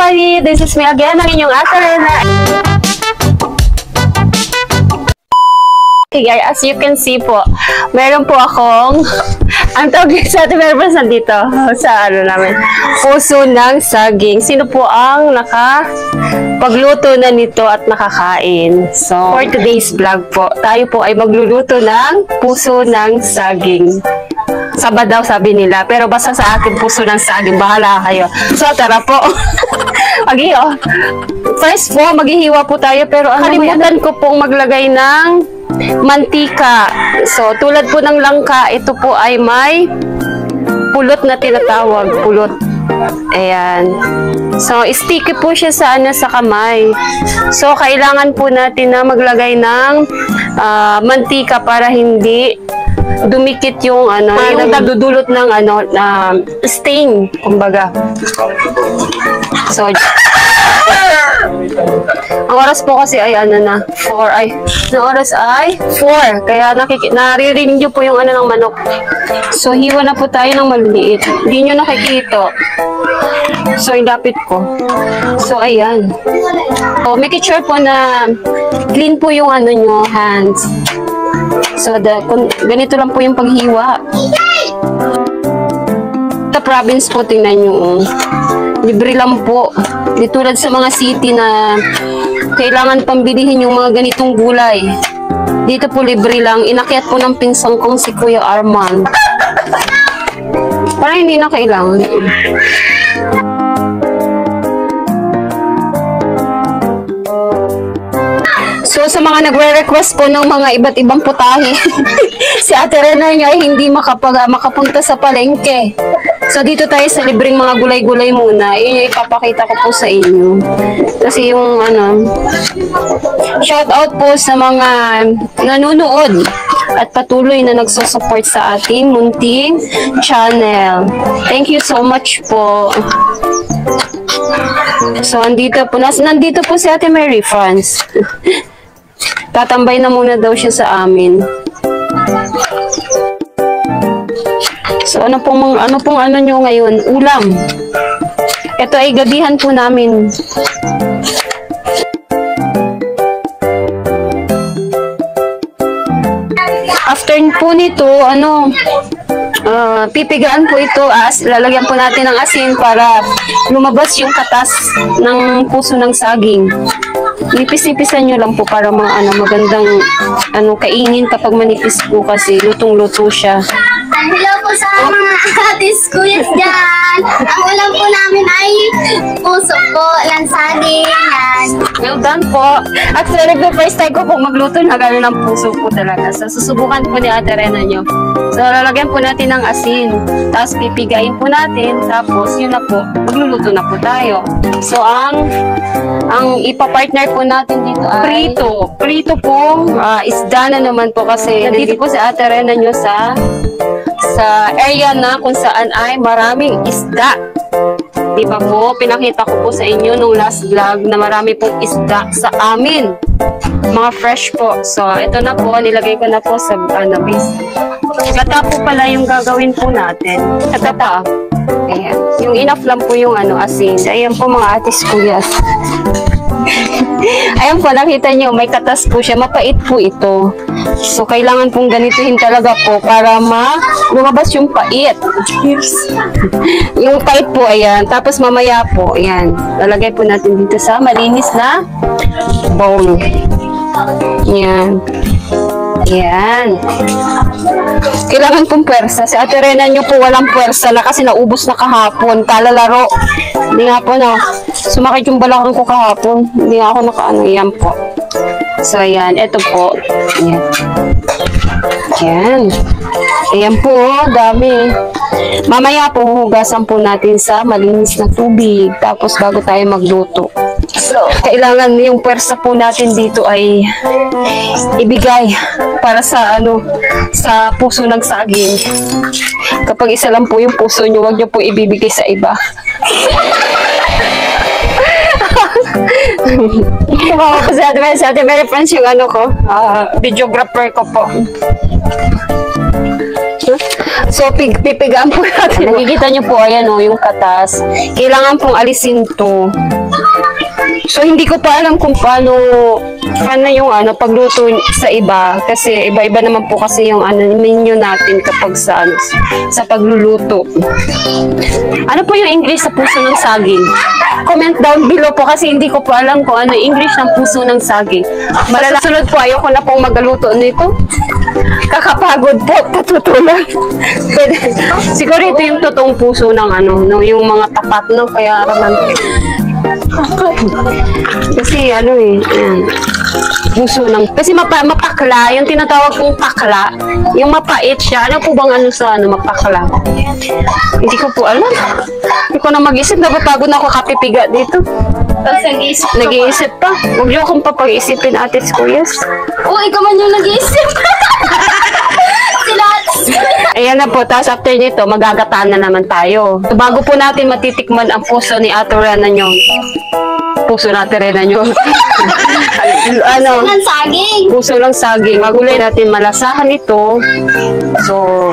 everybody! This is me again, ang inyong Ate Rena. Okay guys, as you can see po, meron po akong ang tawag sa ating meron nandito sa ano namin, puso ng saging. Sino po ang nakapagluto na nito at nakakain? So, for today's vlog po, tayo po ay magluluto ng puso ng saging. Saba daw sabi nila, pero basta sa akin puso ng saging, bahala kayo. So tara po. Maghiwa. First po, maghihiwa po tayo, pero kalimutan ko pong maglagay ng mantika. So tulad po ng langka, ito po ay may pulot na tinatawag, pulot. Ayan. So sticky po siya sa sa kamay. So kailangan po natin na maglagay ng mantika para hindi dumikit yung yung nagdudulot ng stain, kumbaga. So ang oras po kasi ay 4 ay ang oras ay 4, kaya naririnig nyo po yung ng manok. So hiwa na po tayo ng maliliit, hindi nyo nakikita. So ilapit ko. So ayan, so make sure po na clean po yung nyo hands. So, ganito lang po yung paghiwa. Sa province po, tingnan nyo. Libre lang po. Di tulad sa mga city na kailangan pambilihin yung mga ganitong gulay. Dito po libre lang. Inakyat po ng pinsang kong si Kuya Arman. Parang hindi na kailangan. So, sa mga nagre-request po ng mga iba't ibang putahe, si Ate Rena niya ay hindi makapunta sa palengke. So, dito tayo sa libreng mga gulay-gulay muna. Yun yung ipapakita ko po sa inyo. Kasi yung shout out po sa mga nanonood at patuloy na nagsusupport sa ating munting channel. Thank you so much po. So, nandito po si Ate Mary France. Tatambay na muna daw siya sa amin. So, ano pong nyo ngayon? Ulam. Ito ay gabihan po namin. After po nito, pipigaan po ito, lalagyan po natin ng asin para lumabas yung katas ng puso ng saging. Nipis-nipisan nyo lang po para magandang kainin kapag manipis po kasi lutong-luto siya. Hello po sa mga atis kuyas dyan. Ang ulam po namin ay puso po ng saging. Well done po. Actually, first time ko po magluto na gano'n ng puso po talaga. So, susubukan po ni Ate Rena nyo. So, lalagyan po natin ng asin. Tapos, pipigain po natin. Tapos, yun na po. Magluluto na po tayo. So, ang ipapartner po natin dito ay prito po. Isda na naman po kasi nandito po si Ate Rena nyo sa area na kung saan ay maraming isda. Diba po, pinakita ko po sa inyo nung last vlog na marami pong isda sa amin. Mga fresh po. So, ito na po, nilagay ko na po sa base. Gata po pala yung gagawin po natin. Gata. Ayan. Yung enough lang po yung asin. Ayan po mga atis kuyas. Ayan po, nakita nyo, may katas po siya. Mapait po ito. So, kailangan pong ganituhin talaga po para lumabas yung pait. Yung pait po, ayan. Tapos mamaya po, ayan. Lalagay po natin dito sa malinis na bowl. Ayan. Ayan. Kailangan pong pwersa. Si Ate Rena nyo po walang pwersa na kasi naubos na kahapon. Kalalaro. Hindi nga po sumakit yung balakang ko kahapon. Hindi nga ako Ayan po. So, ayan. Ito po. Ayan. Ayan. Ayan po. Dami. Mamaya po, hugasan po natin sa malinis na tubig. Tapos, bago tayo magluto. So, kailangan yung pwersa po natin dito ay ibigay para sa sa puso ng saging. Kapag isa lang po yung puso nyo, huwag nyo po ibibigay sa iba. Si Ate Mary France yung videographer ko po. So, pipigaan po natin. Nakikita nyo po, ayan o, yung katas. Kailangan pong alisin to. So, hindi ko pa alam kung paano yung pagluto sa iba. Kasi iba-iba naman po kasi yung menu natin kapag sa pagluluto. Ano po yung English sa puso ng saging? Comment down below po kasi hindi ko po alam kung ano English ng puso ng saging. Malalasunod po, ayoko na pong magaluto nito. Kakapagod po, patutulog. Siguro ito yung totoong puso ng yung mga tapat, no? Kaya raman. Kasi ayan. Puso ng, kasi mapakla, yung tinatawag kong pakla, yung mapait siya. Ano po bang mapakla? Hindi ko po alam. Hindi ko na mag-isip, napapagod na ako kapipiga dito. Nag-iisip pa. Huwag niyo akong papag-isipin, Ate Skuyas. Oo, ikaw man yung nag-iisip. Ayan na po, tapos after nito, magagataan na naman tayo. Bago po natin matitikman ang puso ni Ate Rena nyo. Puso natin Rena nyo. Ng saging. Puso ng saging. Magulay natin malasahan ito. So,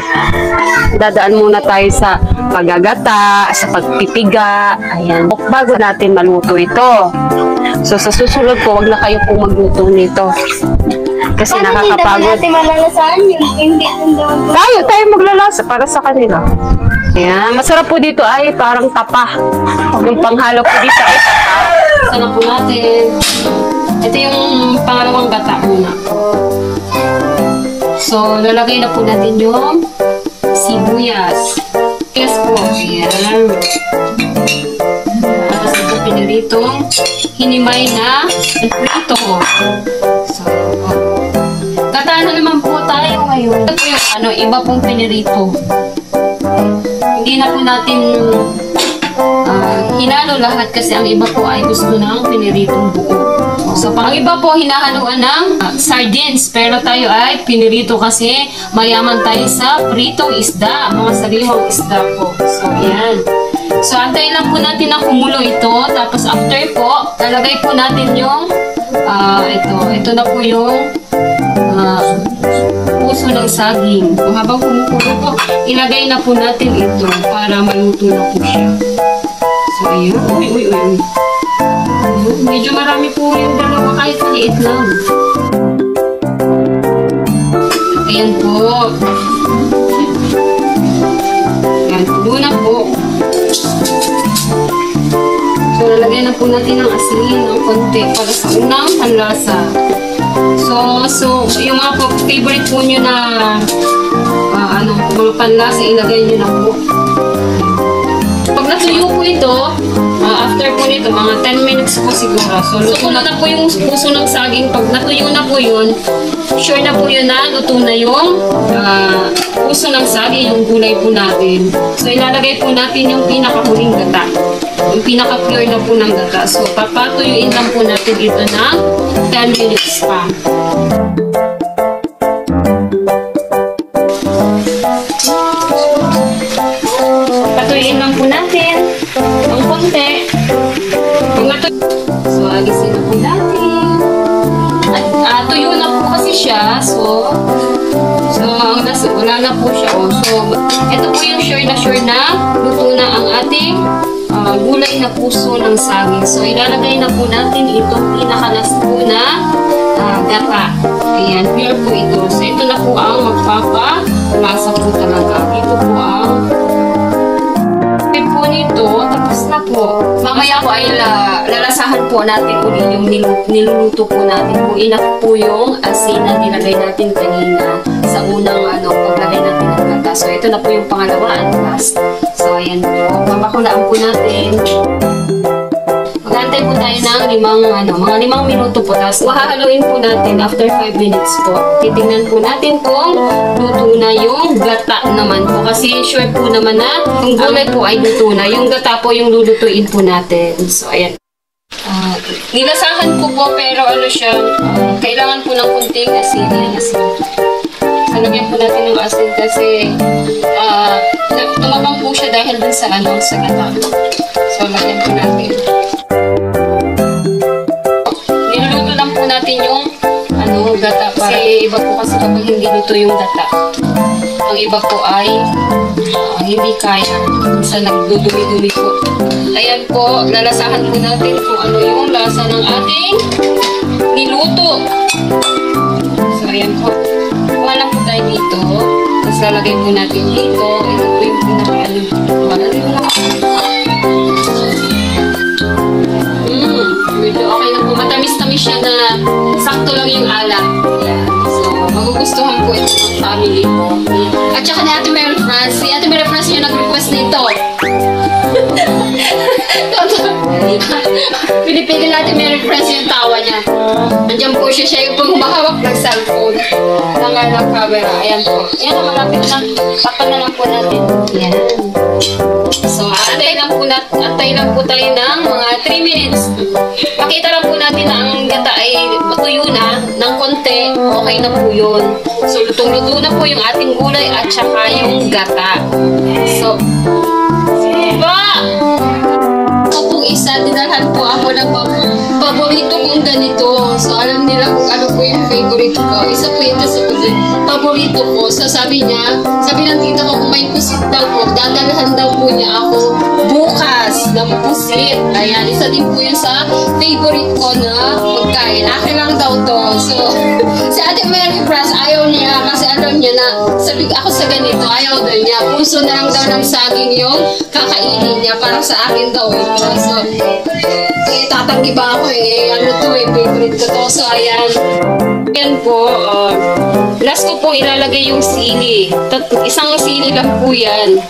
dadaan muna tayo sa paggagata, sa pagpipiga. Ayan. Bago natin maluto ito. So, sa susunod po, wag na kayo po magluto nito. Kasi nakakapagod. Paano malalasahan yung hindi Tayo maglalasa para sa kanila. Ayan. Masarap po dito ay parang tapa. Yung panghalo po dito ay tapa. Sana po natin. Ito yung pangalawang gata muna. So, lalagay na po natin yung sibuyas. Yes po. Ayan. Tapos ito piniritong hinimay na prito. So, gata na naman po tayo ngayon. Ito po yung iba pong pinirito. Hindi na po natin hinalo lahat kasi ang iba po ay gusto ng piniritong buo. So, pang iba po hinahaluan ng sardines. Pero tayo ay pinirito kasi mayaman tayo sa pritong isda. Mga sariwang isda po. So, yan. So, antayin lang po natin na kumulo ito. Tapos, after po, lalagay po natin yung ito na po yung puso ng saging. Kung habang kumukulo po, ilagay na po natin ito para maluto na po siya. So, ayun. Uy. Medyo marami po yung dalawa kahit maliit lang. Ayan po. Ayan, tulo na po. So, lalagyan na po natin ng asin ng konti para sa unang panlasa. So, yung mga favorite po nyo na mga panlasa, ilagay nyo na po. Pag natuyo po ito, after po nito, mga 10 minutes po siguro. So, luto na po yung puso ng saging. Pag natuyo na po yun, sure na po yun na luto na yung puso ng saging, yung gulay po natin. So, ilalagay po natin yung pinakahuling gata. Yung pinaka-pure na po ng gata. So, papatuyuin lang po natin ito ng 10 minutes pa. Patuyuin lang po natin ng konti. So, alisin na po natin. At tuyo na po kasi siya. So, wala na po siya. So, ito po yung sure na luto na ang ating gulay na puso ng saging. So, ilalagay na po natin itong pinakalas po na gata. Ayan, pure po ito. So, ito na po ang magpapalasa po talaga. Ito po ang po nito. Tapos na po. Mamaya po ay lalasahan po natin ulit yung niluluto po natin. Kung enough po yung asin na nilagay natin kanina sa unang paglagay natin ng gata. So, ito na po yung pangalawa and last. So, ayan po. Papakulaan po natin. Mag-antay po tayo ng mga 5 minuto po. Tapos, hahaluin po natin after 5 minutes po. Titingnan po natin kung luto na yung gata naman po. Kasi sure po naman na yung gulay po ay luto na. Yung gata po yung lulutuin po natin. So, ayan. Nilasahan ko po pero kailangan po ng kunting asin. So, lagyan po natin ng asin kasi tumabang po siya dahil din sa gata. So, lagyan po natin. Niluluto lang po natin yung gata. Kasi iba po kasi kapag hindi luto yung gata. ang iba po ay hindi kaya. Minsan nagdudumi-dumi po. Ayan po, lalasahan po natin kung ano yung lasa ng ating niluto. So, ayan po. Kuha lang po tayo dito. Tapos lalagay po natin dito. Ito po yung pinaka-ano. Medyo okay na po. Matamis-tamis siya na sakto lang yung alat. So, magugustuhan po ito ng family ko. At saka ni Ate Mary France. Si Ate Mary France yung nag-request nito. Pinipigil natin Mary France yung tawa niya. Nandiyan po siya yung humahawak ng cellphone. Ng camera. Ayan po. Ayan, malapit na. Tapan na lang po natin. Ayan. So, antay lang po tayo ng mga 3 minutes. Makita lang po natin na ang gata ay matuyo na ng konti. Okay na po yun. So, lutong-luto na po yung ating gulay at saka yung gata. So, pong isa, dinalhan po ako ng paborito kong ganito. So, alam nila kung ano po yung favorite ko. Isa po ito sa paborito ko. So, sabi ng tita ko kung may pusit daw po, dadalhan daw po niya ako bukas ng pusit. Ayan, isa din po yun sa favorite ko na pagkain. Akin lang daw to. So, si Ate Mary France, ayaw niya kasi alam niya na sabi ako sa ganito, ayaw daw niya. Puso na lang daw ng saging yung kakainin niya para sa akin daw ito. So, tatanggi ba ako ano to favorite ko to. So, ayan. Ayan po, last ko po ilalagay yung sili. Isang sili lang po yan.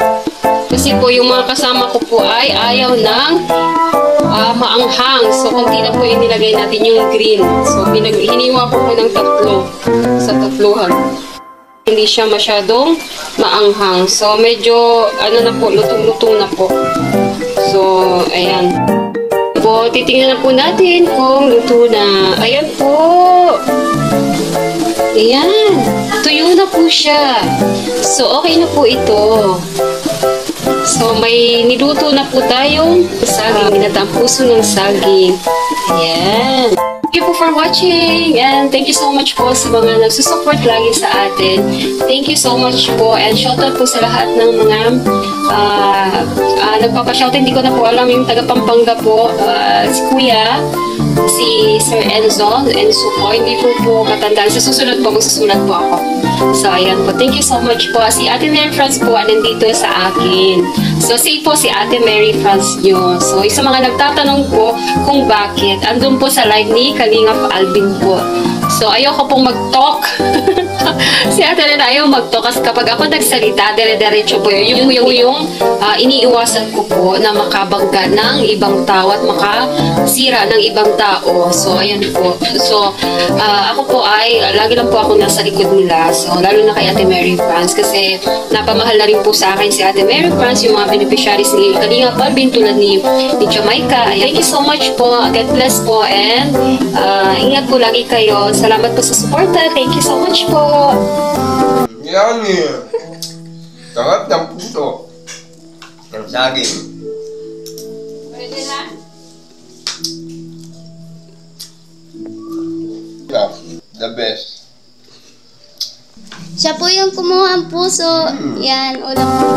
Kasi po yung mga kasama ko po ay ayaw ng maanghang. So, konti na po yung nilagay natin yung green. So, hiniwa po ng tatlo sa tatluhan. Hindi siya masyadong maanghang. So, medyo, na po, lutong-lutong na po. So, ayan. Po, titingnan na po natin kung luto na. Ayan po. Ayan. Tuyo na po siya. So, okay na po ito. So, may niluto na po tayong saging. Ginataang puso ng saging. Ayan. Thank you po for watching and thank you so much po sa mga nagsusupport lagi sa atin. Thank you so much po and shoutout po sa lahat ng mga nagpapashoutout. Hindi ko na po alam yung taga Pampanga po, si Kuya, si Sir Enzo po. Hindi po katandaan. Sa susunod po, magsusulat po ako. So, ayan po. Thank you so much po. Si Ate Mary France po, nandito sa akin. So, say po si Ate Mary France nyo. So, sa mga nagtatanong po kung bakit, andun po sa live ni Kalingap Alvin po. So, ayoko pong mag-talk. Si Ate Ren ayaw mag-talk kasi kapag ako nagsalita, dire-diretso po yun. Yung iniiwasan ko po na makabangga ng ibang tao at makasira ng ibang tao. So, ayan po. So, ako po ay, lagi lang po ako nasa likod nila. So, lalo na kay Ate Mary France kasi napamahal na rin po sa akin si Ate Mary France, yung mga beneficiaries ni Kalingap Alvin tulad ni Jamaica. Thank you so much po. God bless po and ingat po lagi kayo. Salamat po sa suporta. Thank you so much po. Yan eh. Sarap ng puso. Ng saging. Pwede na. The best. Siya po yung kumuha ang puso. Yan, ulam po.